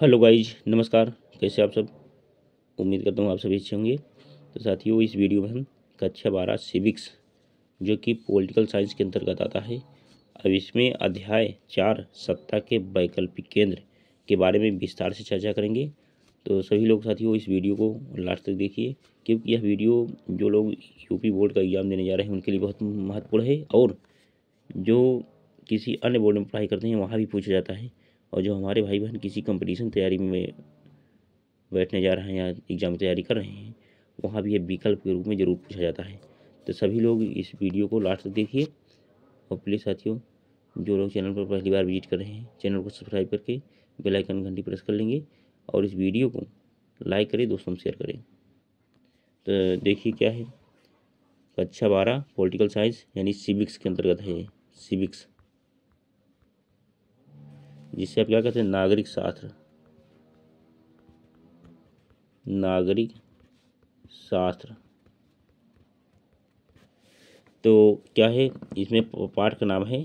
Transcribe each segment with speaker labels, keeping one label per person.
Speaker 1: Hello guys, नमस्कार। कैसे आप सब? उम्मीद करता हूँ आप सभी अच्छे होंगे। तो साथियों, इस वीडियो में हम कक्षा 12 सिविक्स जो कि पॉलिटिकल साइंस के अंतर्गत आता है, अब इसमें अध्याय 4 सत्ता के वैकल्पिक केंद्र के बारे में विस्तार से चर्चा करेंगे। तो सभी लोग साथियों इस वीडियो को लास्ट तक देखिए, क्योंकि यह वीडियो जो लोग यूपी बोर्ड का एग्ज़ाम देने जा रहे हैं उनके लिए बहुत महत्वपूर्ण है, और जो किसी अन्य बोर्ड में पढ़ाई करते हैं वहाँ भी पूछा जाता है, और जो हमारे भाई बहन किसी कंपटीशन तैयारी में बैठने जा रहे हैं या एग्ज़ाम की तैयारी कर रहे हैं वहाँ भी ये विकल्प के रूप में ज़रूर पूछा जाता है। तो सभी लोग इस वीडियो को लास्ट तक देखिए, और प्लीज़ साथियों जो लोग चैनल पर पहली बार विजिट कर रहे हैं चैनल को सब्सक्राइब करके बेल आइकन घंटी प्रेस कर लेंगे, और इस वीडियो को लाइक करें, दोस्तों में शेयर करें। तो देखिए क्या है, कक्षा 12 पॉलिटिकल साइंस यानी सिविक्स के अंतर्गत है। सिविक्स जिससे आप क्या कहते हैं, नागरिक शास्त्र। नागरिक शास्त्र तो क्या है, इसमें पाठ का नाम है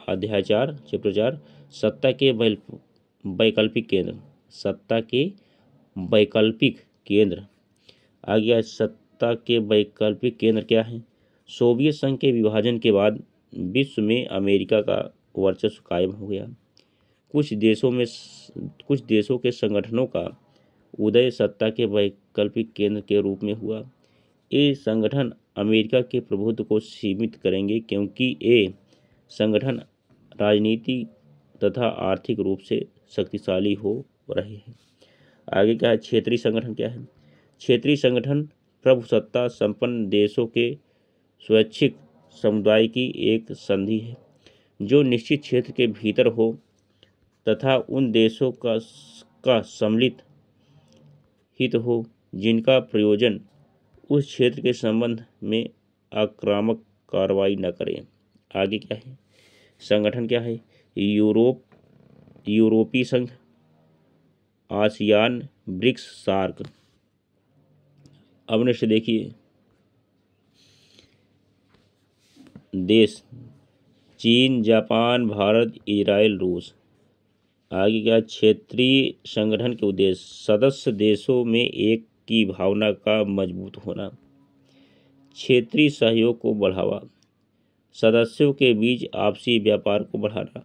Speaker 1: अध्याय 4 चैप्टर 4 सत्ता के वैकल्पिक केंद्र। सत्ता के वैकल्पिक केंद्र आ गया। सत्ता के वैकल्पिक केंद्र क्या है? सोवियत संघ के विभाजन के बाद विश्व में अमेरिका का वर्चस्व कायम हो गया। कुछ देशों के संगठनों का उदय सत्ता के वैकल्पिक केंद्र के रूप में हुआ। ये संगठन अमेरिका के प्रभुत्व को सीमित करेंगे, क्योंकि ये संगठन राजनीति तथा आर्थिक रूप से शक्तिशाली हो रहे हैं। आगे क्या है, क्षेत्रीय संगठन क्या है? क्षेत्रीय संगठन प्रभुसत्ता संपन्न देशों के स्वैच्छिक समुदाय की एक संधि है जो निश्चित क्षेत्र के भीतर हो तथा उन देशों का सम्मिलित हित हो जिनका प्रयोजन उस क्षेत्र के संबंध में आक्रामक कार्रवाई न करें। आगे क्या है, संगठन क्या है? यूरोपीय संघ, आसियान, ब्रिक्स, सार्क। अब नेक्स्ट देखिए, देश चीन, जापान, भारत, इजराइल, रूस। आगे क्या, क्षेत्रीय संगठन के उद्देश्य सदस्य देशों में एक की भावना का मजबूत होना, क्षेत्रीय सहयोग को बढ़ावा, सदस्यों के बीच आपसी व्यापार को बढ़ाना,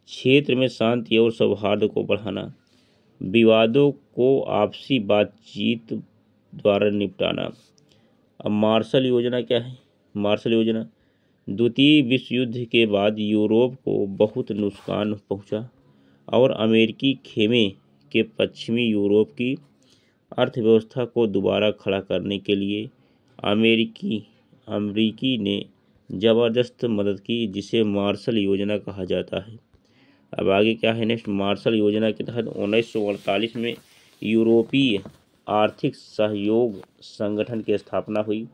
Speaker 1: क्षेत्र में शांति और सौहार्द को बढ़ाना, विवादों को आपसी बातचीत द्वारा निपटाना। अब मार्शल योजना क्या है? मार्शल योजना द्वितीय विश्व युद्ध के बाद यूरोप को बहुत नुकसान पहुंचा, और अमेरिकी खेमे के पश्चिमी यूरोप की अर्थव्यवस्था को दोबारा खड़ा करने के लिए अमेरिकी ने ज़बरदस्त मदद की, जिसे मार्शल योजना कहा जाता है। अब आगे क्या है नेक्स्ट, मार्शल योजना के तहत 1948 में यूरोपीय आर्थिक सहयोग संगठन की स्थापना हुई।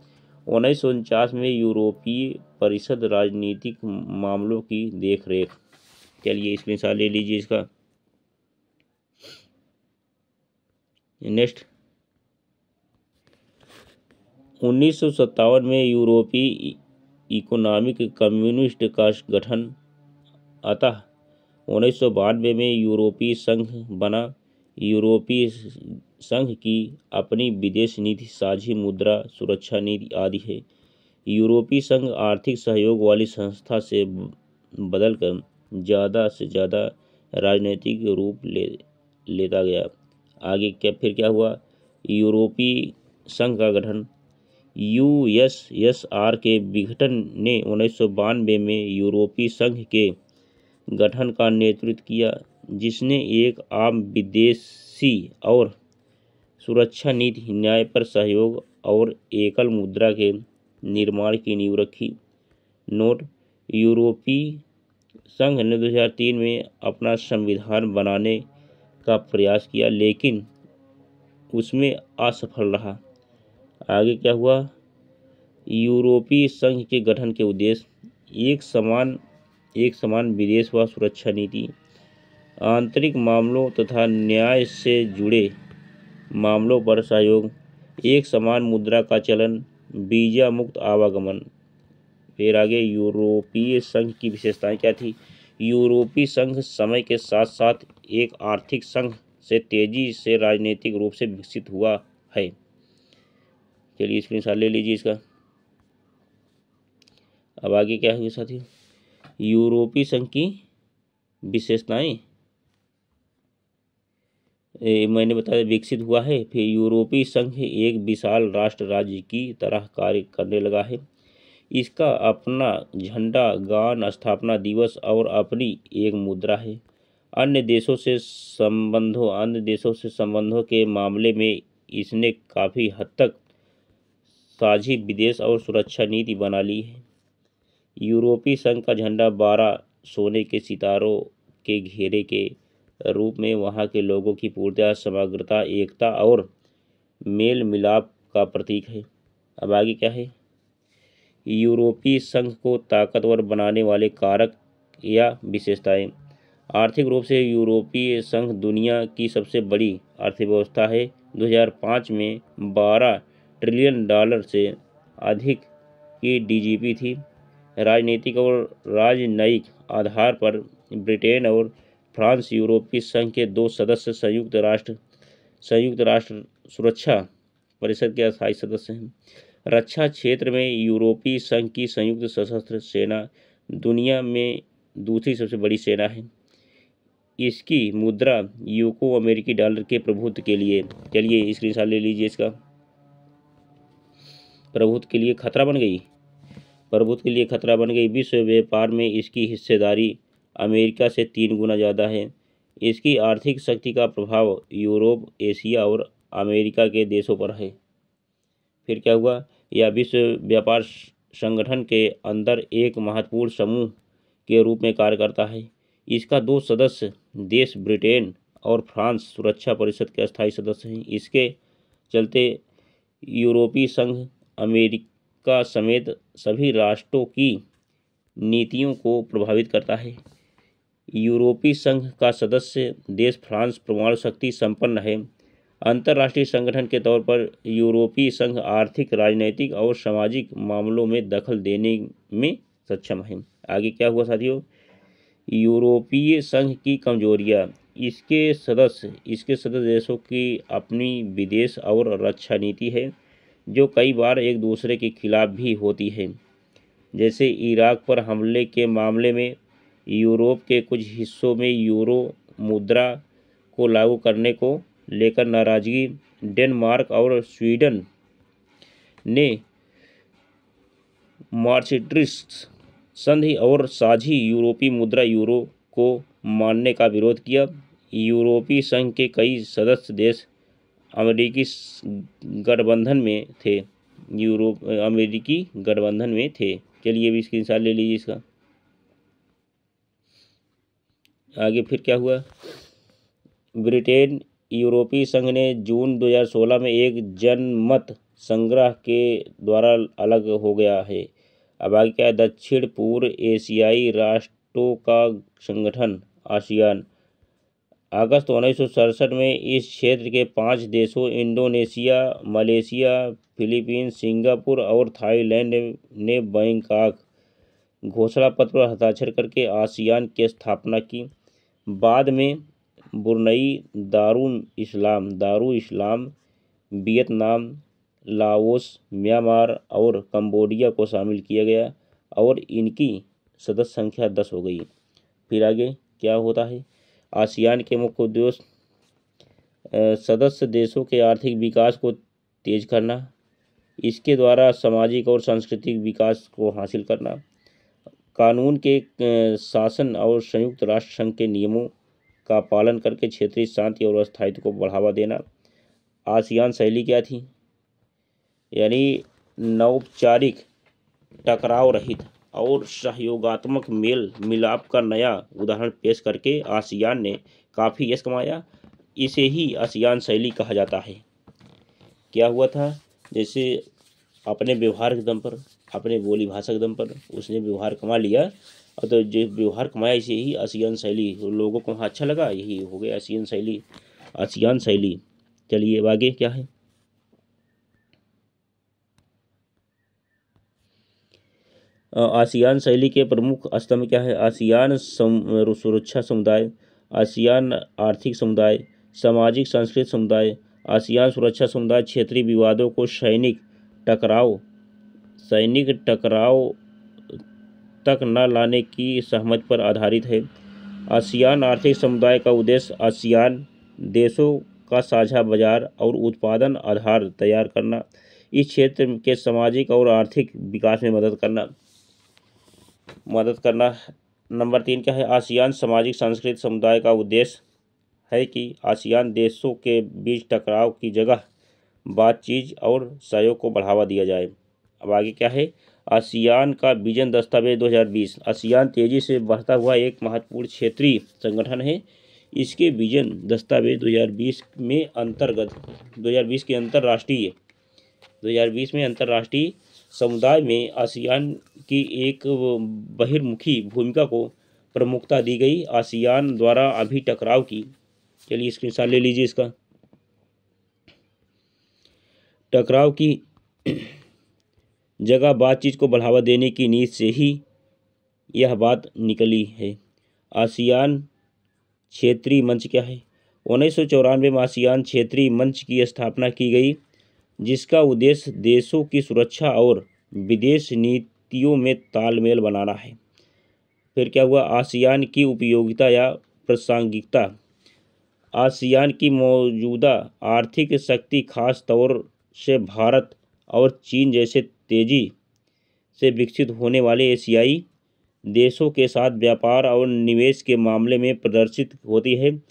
Speaker 1: 1949 में यूरोपीय परिषद राजनीतिक मामलों की देखरेख। चलिए स्क्रीनशॉट ले लीजिए इसका। नेक्स्ट 1957 में यूरोपीय इकोनॉमिक कम्युनिस्ट का गठन, अतः 1992 में यूरोपीय संघ बना। यूरोपीय संघ की अपनी विदेश नीति, साझी मुद्रा, सुरक्षा नीति आदि है। यूरोपीय संघ आर्थिक सहयोग वाली संस्था से बदलकर ज़्यादा से ज़्यादा राजनीतिक रूप लेता गया। आगे क्या हुआ, यूरोपीय संघ का गठन। यूएसएसआर के विघटन ने 1992 में यूरोपीय संघ के गठन का नेतृत्व किया, जिसने एक आम विदेशी और सुरक्षा नीति, न्याय पर सहयोग और एकल मुद्रा के निर्माण की नींव रखी। नोट, यूरोपीय संघ ने 2003 में अपना संविधान बनाने का प्रयास किया, लेकिन उसमें असफल रहा। आगे क्या हुआ, यूरोपीय संघ के गठन के उद्देश्य एक समान विदेश व सुरक्षा नीति, आंतरिक मामलों तथा न्याय से जुड़े मामलों पर सहयोग, एक समान मुद्रा का चलन, वीजा मुक्त आवागमन। फिर आगे यूरोपीय संघ की विशेषताएं क्या थी? यूरोपीय संघ समय के साथ साथ एक आर्थिक संघ से तेजी से राजनीतिक रूप से विकसित हुआ है। चलिए स्क्रीनशॉट ले लीजिए इसका। अब आगे क्या है साथियों, यूरोपीय संघ की विशेषताएं मैंने बताया विकसित हुआ है। फिर यूरोपीय संघ एक विशाल राष्ट्र राज्य की तरह कार्य करने लगा है। इसका अपना झंडा, गान, स्थापना दिवस और अपनी एक मुद्रा है। अन्य देशों से संबंधों के मामले में इसने काफ़ी हद तक साझी विदेश और सुरक्षा नीति बना ली है। यूरोपीय संघ का झंडा 12 सोने के सितारों के घेरे के रूप में वहाँ के लोगों की पूर्णतः समग्रता, एकता और मेल मिलाप का प्रतीक है। अब आगे क्या है, यूरोपीय संघ को ताकतवर बनाने वाले कारक या विशेषताएं। आर्थिक रूप से यूरोपीय संघ दुनिया की सबसे बड़ी अर्थव्यवस्था है। 2005 में 12 ट्रिलियन डॉलर से अधिक की डीजीपी थी। राजनीतिक और राजनयिक आधार पर ब्रिटेन और फ्रांस यूरोपीय संघ के 2 सदस्य संयुक्त राष्ट्र सुरक्षा परिषद के अस्थायी सदस्य हैं। रक्षा क्षेत्र में यूरोपीय संघ की संयुक्त सशस्त्र सेना दुनिया में दूसरी सबसे बड़ी सेना है। इसकी मुद्रा यूको अमेरिकी डॉलर के प्रभुत्व के लिए, चलिए स्क्रीनशॉट ले लीजिए इसका, प्रभुत्व के लिए खतरा बन गई। प्रभुत्व के लिए खतरा बन गई। विश्व व्यापार में इसकी हिस्सेदारी अमेरिका से 3 गुना ज़्यादा है। इसकी आर्थिक शक्ति का प्रभाव यूरोप, एशिया और अमेरिका के देशों पर है। फिर क्या हुआ, यह विश्व व्यापार संगठन के अंदर एक महत्वपूर्ण समूह के रूप में कार्य करता है। इसका 2 सदस्य देश ब्रिटेन और फ्रांस सुरक्षा परिषद के अस्थायी सदस्य हैं। इसके चलते यूरोपीय संघ अमेरिका समेत सभी राष्ट्रों की नीतियों को प्रभावित करता है। यूरोपीय संघ का सदस्य देश फ्रांस परमाणु शक्ति संपन्न है। अंतर्राष्ट्रीय संगठन के तौर पर यूरोपीय संघ आर्थिक, राजनीतिक और सामाजिक मामलों में दखल देने में सक्षम है। आगे क्या हुआ साथियों, यूरोपीय संघ की कमजोरियां। इसके सदस्य देशों की अपनी विदेश और रक्षा नीति है, जो कई बार एक दूसरे के खिलाफ भी होती है। जैसे इराक पर हमले के मामले में यूरोप के कुछ हिस्सों में यूरो मुद्रा को लागू करने को लेकर नाराजगी। डेनमार्क और स्वीडन ने मास्ट्रिक्ट संधि और साझी यूरोपीय मुद्रा यूरो को मानने का विरोध किया। यूरोपीय संघ के कई सदस्य देश अमेरिकी गठबंधन में थे। चलिए भी स्क्रीनशॉट ले लीजिए इसका। आगे फिर क्या हुआ, ब्रिटेन यूरोपीय संघ ने जून 2016 में एक जनमत संग्रह के द्वारा अलग हो गया है। अब आगे क्या है, दक्षिण पूर्व एशियाई राष्ट्रों का संगठन आसियान। अगस्त 1967 में इस क्षेत्र के 5 देशों इंडोनेशिया, मलेशिया, फिलीपींस, सिंगापुर और थाईलैंड ने बैंकॉक घोषणा पत्र पर हस्ताक्षर करके आसियान की स्थापना की। बाद में ब्रुनई, दारू इस्लाम, वियतनाम, लाओस, म्यांमार और कंबोडिया को शामिल किया गया और इनकी सदस्य संख्या 10 हो गई। फिर आगे क्या होता है, आसियान के मुख्य उद्देश्य सदस्य देशों के आर्थिक विकास को तेज करना, इसके द्वारा सामाजिक और सांस्कृतिक विकास को हासिल करना, कानून के शासन और संयुक्त राष्ट्र संघ के नियमों का पालन करके क्षेत्रीय शांति और स्थायित्व को बढ़ावा देना। आसियान शैली क्या थी, यानी नौपचारिक, टकराव रहित और सहयोगात्मक मेल मिलाप का नया उदाहरण पेश करके आसियान ने काफ़ी यश कमाया। इसे ही आसियान शैली कहा जाता है। क्या हुआ था, जैसे अपने व्यवहार के दम पर, अपने बोली भाषा के दम पर उसने व्यवहार कमा लिया, और तो जो व्यवहार कमाया इसे ही आसियान शैली, लोगों को वहाँ अच्छा लगा, यही हो गया आसियान शैली। चलिए अब आगे क्या है, आसियान शैली के प्रमुख स्तंभ क्या है? आसियान सुरक्षा समुदाय, आसियान आर्थिक समुदाय, सामाजिक सांस्कृतिक समुदाय, आसियान सुरक्षा समुदाय क्षेत्रीय विवादों को सैनिक टकराव तक न लाने की सहमति पर आधारित है। आसियान आर्थिक समुदाय का उद्देश्य आसियान देशों का साझा बाजार और उत्पादन आधार तैयार करना, इस क्षेत्र के सामाजिक और आर्थिक विकास में मदद करना। नंबर 3 क्या है? आसियान सामाजिक सांस्कृतिक समुदाय का उद्देश्य है कि आसियान देशों के बीच टकराव की जगह बातचीत और सहयोग को बढ़ावा दिया जाए। अब आगे क्या है? आसियान का विजन दस्तावेज 2020। आसियान तेजी से बढ़ता हुआ एक महत्वपूर्ण क्षेत्रीय संगठन है। इसके विजन दस्तावेज 2020 में 2020 में अंतर्राष्ट्रीय समुदाय में आसियान की एक बहिर्मुखी भूमिका को प्रमुखता दी गई। आसियान द्वारा अभी टकराव की, चलिए स्क्रीनशॉट ले लीजिए इसका, टकराव की जगह बातचीत को बढ़ावा देने की नीति से ही यह बात निकली है। आसियान क्षेत्रीय मंच क्या है? 1994 में आसियान क्षेत्रीय मंच की स्थापना की गई, जिसका उद्देश्य देशों की सुरक्षा और विदेश नीतियों में तालमेल बनाना है। फिर क्या हुआ? आसियान की उपयोगिता या प्रासंगिकता। आसियान की मौजूदा आर्थिक शक्ति खास तौर से भारत और चीन जैसे तेजी से विकसित होने वाले एशियाई देशों के साथ व्यापार और निवेश के मामले में प्रदर्शित होती है।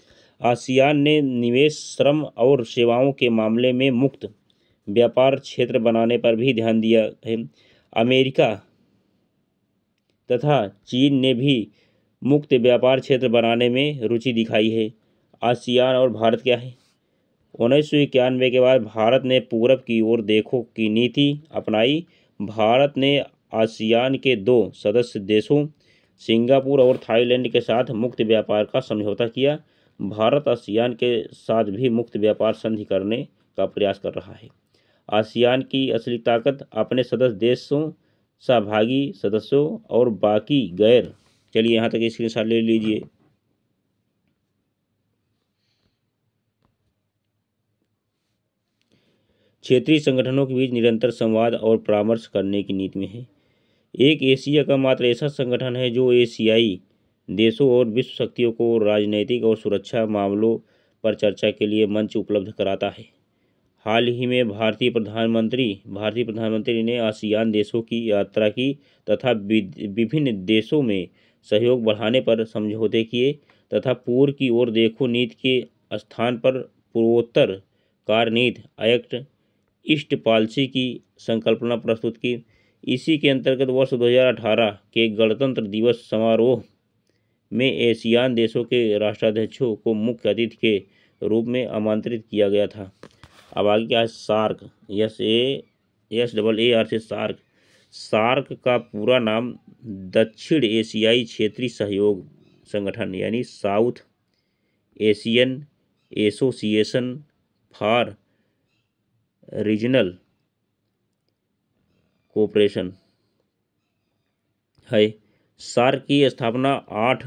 Speaker 1: आसियान ने निवेश, श्रम और सेवाओं के मामले में मुक्त व्यापार क्षेत्र बनाने पर भी ध्यान दिया है। अमेरिका तथा चीन ने भी मुक्त व्यापार क्षेत्र बनाने में रुचि दिखाई है। आसियान और भारत क्या है? 1991 के बाद भारत ने पूरब की ओर देखो की नीति अपनाई। भारत ने आसियान के 2 सदस्य देशों सिंगापुर और थाईलैंड के साथ मुक्त व्यापार का समझौता किया। भारत आसियान के साथ भी मुक्त व्यापार संधि करने का प्रयास कर रहा है। आसियान की असली ताकत अपने सदस्य देशों, सहभागी सदस्यों और बाकी गैर, चलिए यहाँ तक स्क्रीनशॉट ले लीजिए। क्षेत्रीय संगठनों के बीच निरंतर संवाद और परामर्श करने की नीति में है। एक एशिया का मात्र ऐसा संगठन है जो एशियाई देशों और विश्व शक्तियों को राजनीतिक और सुरक्षा मामलों पर चर्चा के लिए मंच उपलब्ध कराता है। हाल ही में भारतीय प्रधानमंत्री ने आसियान देशों की यात्रा की तथा विभिन्न देशों में सहयोग बढ़ाने पर समझौते किए तथा पूर्व की ओर देखो नीति के स्थान पर पूर्वोत्तर कार्य नीति एक्ट ईस्ट पॉलिसी की संकल्पना प्रस्तुत की। इसी के अंतर्गत वर्ष 2018 के गणतंत्र दिवस समारोह में एशियान देशों के राष्ट्राध्यक्षों को मुख्य अतिथि के रूप में आमंत्रित किया गया था। अब आगे क्या है? सार्क, SAAR से सार्क। सार्क का पूरा नाम दक्षिण एशियाई क्षेत्रीय सहयोग संगठन यानी south Asian association for regional cooperation है। सार्क की स्थापना 8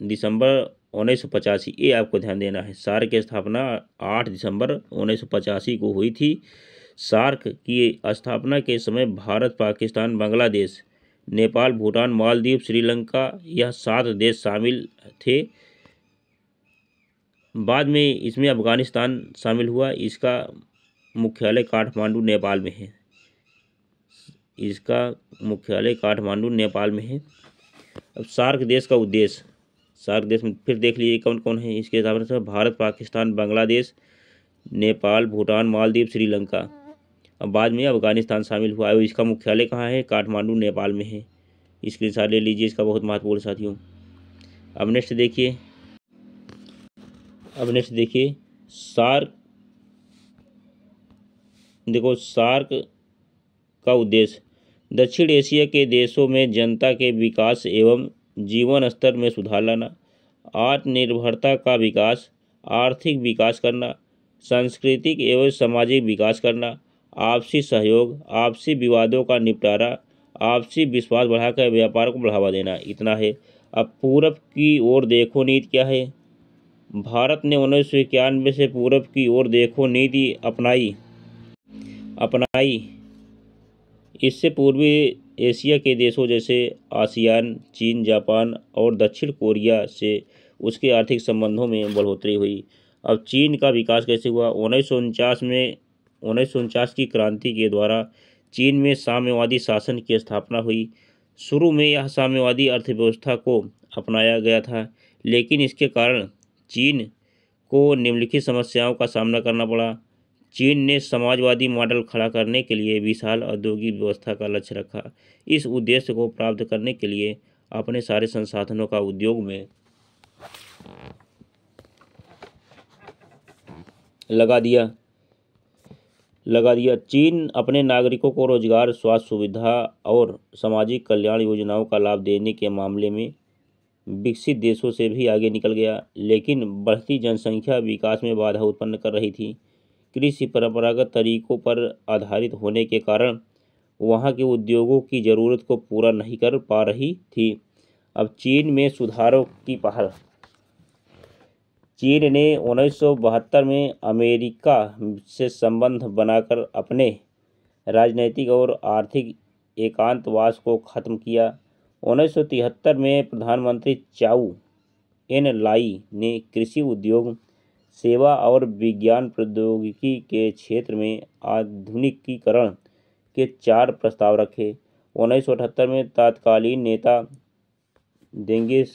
Speaker 1: दिसंबर 1985, ये आपको ध्यान देना है। सार्क की स्थापना 8 दिसंबर 1985 को हुई थी। सार्क की स्थापना के समय भारत, पाकिस्तान, बांग्लादेश, नेपाल, भूटान, मालदीव, श्रीलंका यह 7 देश शामिल थे। बाद में इसमें अफगानिस्तान शामिल हुआ। इसका मुख्यालय काठमांडू नेपाल में है। अब सार्क देश का उद्देश्य, सार्क देश में फिर देख लीजिए कौन कौन है इसके हिसाब से। भारत, पाकिस्तान, बांग्लादेश, नेपाल, भूटान, मालदीव, श्रीलंका। अब बाद में अफगानिस्तान शामिल हुआ है। इसका मुख्यालय कहाँ है? काठमांडू नेपाल में है। स्क्रीनशॉट ले लीजिए, इसका बहुत महत्वपूर्ण साथियों। अब नेक्स्ट देखिए सार्क। देखो सार्क का उद्देश्य दक्षिण एशिया के देशों में जनता के विकास एवं जीवन स्तर में सुधार लाना, आत्मनिर्भरता का विकास, आर्थिक विकास करना, सांस्कृतिक एवं सामाजिक विकास करना, आपसी सहयोग, आपसी विवादों का निपटारा, आपसी विश्वास बढ़ाकर व्यापार को बढ़ावा देना, इतना है। अब पूरब की ओर देखो नीति क्या है? भारत ने 1991 से पूरब की ओर देखो नीति अपनाई। इससे पूर्वी एशिया के देशों जैसे आसियान, चीन, जापान और दक्षिण कोरिया से उसके आर्थिक संबंधों में बढ़ोतरी हुई। अब चीन का विकास कैसे हुआ? 1949 की क्रांति के द्वारा चीन में साम्यवादी शासन की स्थापना हुई। शुरू में यह साम्यवादी अर्थव्यवस्था को अपनाया गया था, लेकिन इसके कारण चीन को निम्नलिखित समस्याओं का सामना करना पड़ा। चीन ने समाजवादी मॉडल खड़ा करने के लिए विशाल औद्योगिक व्यवस्था का लक्ष्य रखा। इस उद्देश्य को प्राप्त करने के लिए अपने सारे संसाधनों का उद्योग में लगा दिया। चीन अपने नागरिकों को रोजगार, स्वास्थ्य सुविधा और सामाजिक कल्याण योजनाओं का लाभ देने के मामले में विकसित देशों से भी आगे निकल गया, लेकिन बढ़ती जनसंख्या विकास में बाधा उत्पन्न कर रही थी। कृषि परंपरागत तरीकों पर आधारित होने के कारण वहाँ के उद्योगों की ज़रूरत को पूरा नहीं कर पा रही थी। अब चीन में सुधारों की पहल। चीन ने 1972 में अमेरिका से संबंध बनाकर अपने राजनीतिक और आर्थिक एकांतवास को खत्म किया। 1973 में प्रधानमंत्री चाउ एन लाई ने कृषि उद्योग, सेवा और विज्ञान प्रौद्योगिकी के क्षेत्र में आधुनिकीकरण के 4 प्रस्ताव रखे। 1978 में तत्कालीन नेता देंग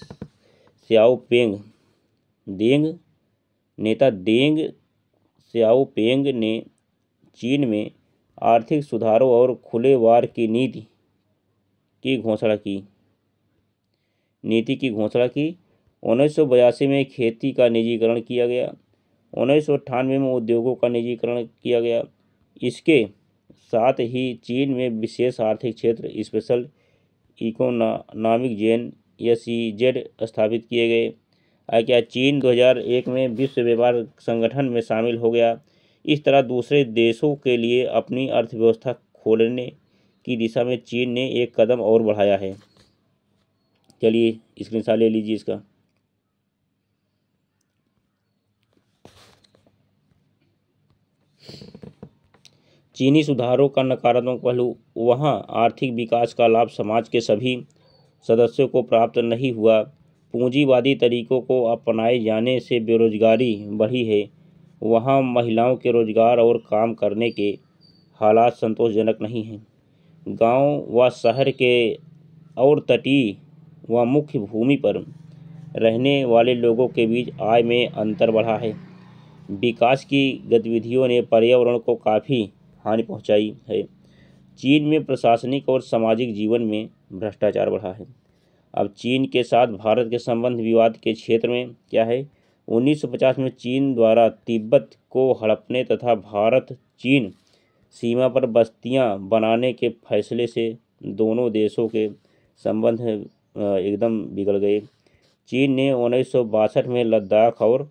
Speaker 1: सियाओपेंग ने चीन में आर्थिक सुधारों और खुले वार की नीति की घोषणा की। 1982 में खेती का निजीकरण किया गया। 1998 में उद्योगों का निजीकरण किया गया। इसके साथ ही चीन में विशेष आर्थिक क्षेत्र स्पेशल इकोनॉमिक जोन SEZ स्थापित किए गए। क्या चीन 2001 में विश्व व्यापार संगठन में शामिल हो गया। इस तरह दूसरे देशों के लिए अपनी अर्थव्यवस्था खोलने की दिशा में चीन ने एक कदम और बढ़ाया है। चलिए स्क्रीनशॉट ले लीजिए इसका। चीनी सुधारों का नकारात्मक पहलू। वहाँ आर्थिक विकास का लाभ समाज के सभी सदस्यों को प्राप्त नहीं हुआ। पूंजीवादी तरीकों को अपनाए जाने से बेरोजगारी बढ़ी है। वहाँ महिलाओं के रोजगार और काम करने के हालात संतोषजनक नहीं हैं। गांव व शहर के और तटीय व मुख्य भूमि पर रहने वाले लोगों के बीच आय में अंतर बढ़ा है। विकास की गतिविधियों ने पर्यावरण को काफ़ी हानि पहुंचाई है। चीन में प्रशासनिक और सामाजिक जीवन में भ्रष्टाचार बढ़ा है। अब चीन के साथ भारत के संबंध विवाद के क्षेत्र में क्या है? 1950 में चीन द्वारा तिब्बत को हड़पने तथा भारत चीन सीमा पर बस्तियां बनाने के फैसले से दोनों देशों के संबंध एकदम बिगड़ गए। चीन ने 1962 में लद्दाख और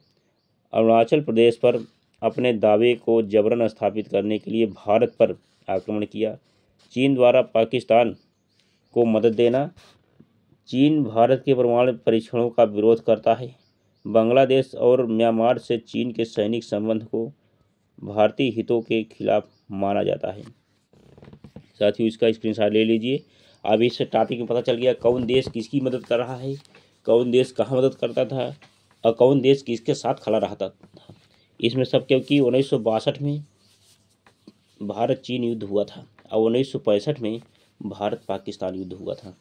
Speaker 1: अरुणाचल प्रदेश पर अपने दावे को जबरन स्थापित करने के लिए भारत पर आक्रमण किया। चीन द्वारा पाकिस्तान को मदद देना। चीन भारत के परमाणु परीक्षणों का विरोध करता है। बांग्लादेश और म्यांमार से चीन के सैनिक संबंध को भारतीय हितों के खिलाफ माना जाता है। साथियों इसका स्क्रीनशॉट ले लीजिए। अब इस टॉपिक में पता चल गया कौन देश किसकी मदद कर रहा है, कौन देश कहाँ मदद करता था और कौन देश किसके साथ खड़ा रहता था। इसमें सब क्योंकि 1962 में भारत चीन युद्ध हुआ था और 1965 में भारत पाकिस्तान युद्ध हुआ था।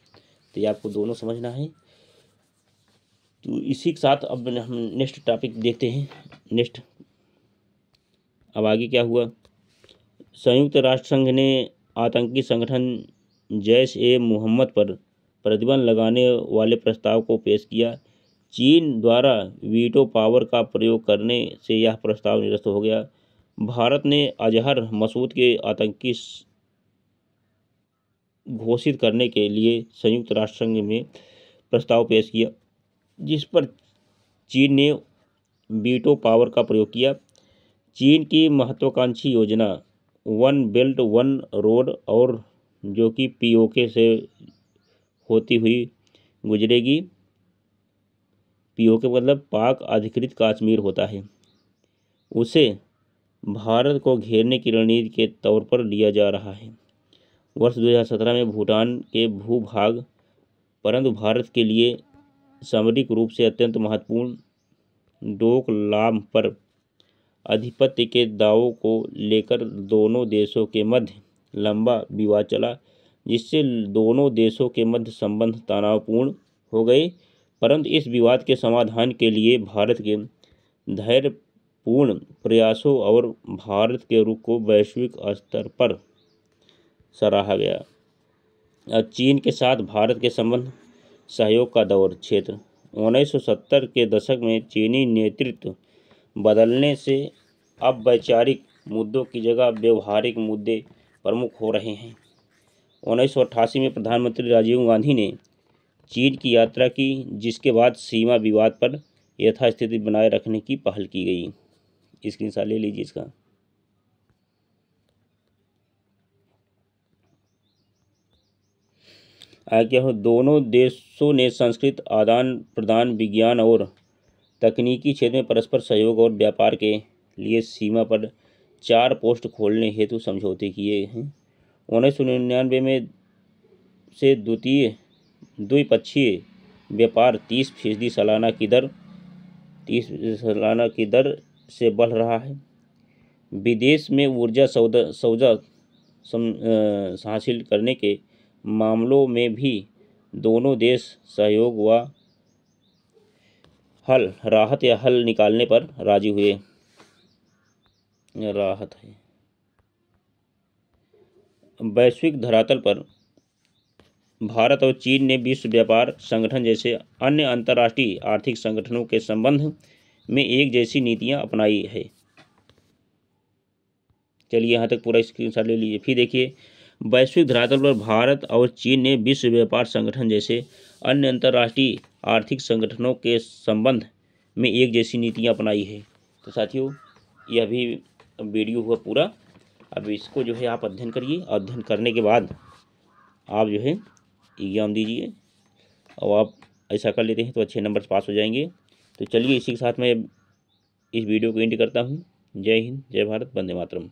Speaker 1: तो ये आपको दोनों समझना है। तो इसी के साथ अब हम नेक्स्ट टॉपिक देखते हैं। अब आगे क्या हुआ? संयुक्त राष्ट्र संघ ने आतंकी संगठन जैश-ए-मोहम्मद पर प्रतिबंध लगाने वाले प्रस्ताव को पेश किया। चीन द्वारा वीटो पावर का प्रयोग करने से यह प्रस्ताव निरस्त हो गया। भारत ने अजहर मसूद के आतंकी घोषित करने के लिए संयुक्त राष्ट्र संघ में प्रस्ताव पेश किया, जिस पर चीन ने वीटो पावर का प्रयोग किया। चीन की महत्वाकांक्षी योजना वन बेल्ट वन रोड और जो कि पीओके से होती हुई गुजरेगी। पीओके मतलब पाक अधिकृत कश्मीर होता है, उसे भारत को घेरने की रणनीति के तौर पर लिया जा रहा है। वर्ष 2017 में भूटान के भूभाग, परंतु भारत के लिए सामरिक रूप से अत्यंत महत्वपूर्ण डोकलाम पर आधिपत्य के दावों को लेकर दोनों देशों के मध्य लंबा विवाद चला, जिससे दोनों देशों के मध्य संबंध तनावपूर्ण हो गए। परंतु इस विवाद के समाधान के लिए भारत के धैर्यपूर्ण प्रयासों और भारत के रुख को वैश्विक स्तर पर सराहा गया। अब चीन के साथ भारत के संबंध सहयोग का दौर क्षेत्र। 1970 के दशक में चीनी नेतृत्व बदलने से अब वैचारिक मुद्दों की जगह व्यवहारिक मुद्दे प्रमुख हो रहे हैं। 1988 में प्रधानमंत्री राजीव गांधी ने चीन की यात्रा की, जिसके बाद सीमा विवाद पर यथास्थिति बनाए रखने की पहल की गई। स्क्रीनशॉट ले लीजिए इसका। आगे हो, दोनों देशों ने संस्कृत आदान प्रदान, विज्ञान और तकनीकी क्षेत्र में परस्पर सहयोग और व्यापार के लिए सीमा पर 4 पोस्ट खोलने हेतु समझौते किए हैं। 1999 में से द्विपक्षीय व्यापार 30% सालाना की दर से बढ़ रहा है। विदेश में ऊर्जा सौदा हासिल करने के मामलों में भी दोनों देश सहयोग व राहत या हल निकालने पर राजी हुए। राहत है। वैश्विक धरातल पर भारत और चीन ने विश्व व्यापार संगठन जैसे अन्य अंतर्राष्ट्रीय आर्थिक संगठनों के संबंध में एक जैसी नीतियां अपनाई है। चलिए यहाँ तक पूरा स्क्रीनशॉट ले लीजिए। फिर देखिए, वैश्विक धरातल पर भारत और चीन ने विश्व व्यापार संगठन जैसे अन्य अंतर्राष्ट्रीय आर्थिक संगठनों के संबंध में एक जैसी नीतियां अपनाई है। तो साथियों, यह भी वीडियो हुआ पूरा। अब इसको जो है आप अध्ययन करिए। अध्ययन करने के बाद आप जो है एग्जाम दीजिए, और आप ऐसा कर लेते हैं तो अच्छे नंबर पास हो जाएंगे। तो चलिए, इसी के साथ मैं इस वीडियो को एंड करता हूँ। जय हिंद, जय भारत, वंदे मातरम।